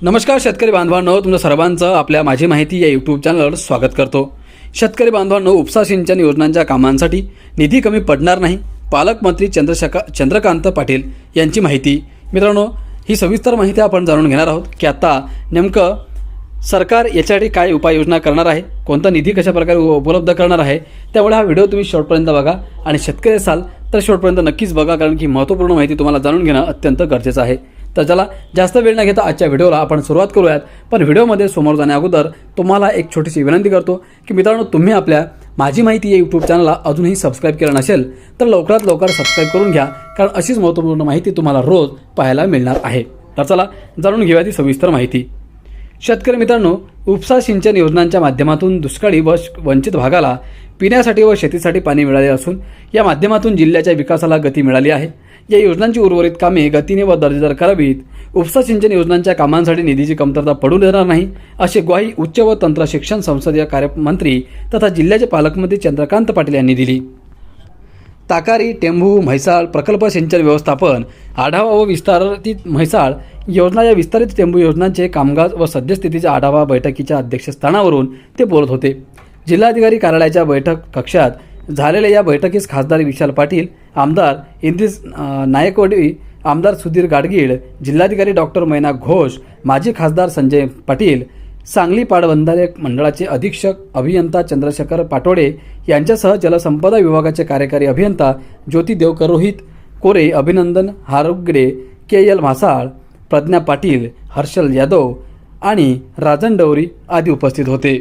नमस्कार शेतकरी बांधवांनो, तुमचं सर्वांचं आपल्या माझी माहिती या यूट्यूब चॅनलवर स्वागत करतो। शेतकरी बांधवांनो, उपसा सिंचन योजनांच्या कामांसाठी निधी कमी पडणार नाही, पालकमंत्री चंद्रकांत पाटील यांची माहिती। मित्रांनो, ही सविस्तर माहिती आपण जाणून घेणार आहोत की आता नेमकं सरकार याच्यासाठी काय उपाययोजना करणार आहे, कोणता निधी कशा प्रकारे उपलब्ध करणार आहे। त्यामुळे हा व्हिडिओ तुम्ही शेवटपर्यंत बघा आणि शेतकरी असाल तर शेवटपर्यंत नक्कीच बघा, कारण की महत्त्वपूर्ण माहिती तुम्हाला जाणून घेणं अत्यंत गरजेचं आहे। तर चला जास्त वेळ न घेता आजच्या व्हिडिओला आपण सुरुवात करूयात। पण व्हिडिओमध्ये समोर जाण्याअगोदर तुम्हाला एक छोटीशी विनंती करतो की मित्रांनो, तुम्ही आपल्या माझी माहिती या यूट्यूब चॅनलला अजूनही सबस्क्राईब केलं नसेल तर लवकरात लवकर सबस्क्राईब करून घ्या, कारण अशीच महत्त्वपूर्ण माहिती तुम्हाला रोज पाहायला मिळणार आहे। तर चला जाणून घेऊया ती सविस्तर माहिती। शेतकरी मित्रांनो, उपसा सिंचन योजनांच्या माध्यमातून दुष्काळी व वंचित भागाला पिण्यासाठी व शेतीसाठी पाणी मिळाले असून या माध्यमातून जिल्ह्याच्या विकासाला गती मिळाली आहे। या योजनांची उर्वरित कामे गतीने व दर्जेदार करावीत। उपसा सिंचन योजनांच्या कामांसाठी निधीची कमतरता पडू देणार नाही, अशी ग्वाही उच्च व तंत्र शिक्षण संसदीय कार्यमंत्री तथा जिल्ह्याचे पालकमंत्री चंद्रकांत पाटील यांनी दिली। ताकारी टेंभू म्हैसाळ प्रकल्प सिंचन व्यवस्थापन आढावा व विस्तारित म्हैसाळ योजना या विस्तारित टेंभू योजनांचे कामकाज व सद्यस्थितीच्या आढावा बैठकीच्या अध्यक्षस्थानावरून ते बोलत होते। जिल्हाधिकारी कार्यालयाच्या बैठक कक्षात झालेल्या या बैठकीस खासदार विशाल पाटील, आमदार इंद्रिस नायकवडी, आमदार सुधीर गाडगीळ, जिल्हाधिकारी डॉक्टर मैना घोष, माजी खासदार संजय पाटील, सांगली पाटबंधारे मंडळाचे अधीक्षक अभियंता चंद्रशेखर पाटोडे यांच्यासह जलसंपदा विभागाचे कार्यकारी अभियंता ज्योती देवकर, रोहित कोरे, अभिनंदन हारुगडे, KL म्हासाळ, प्रज्ञा पाटील, हर्षल यादव आणि राजन डवरी आदी उपस्थित होते।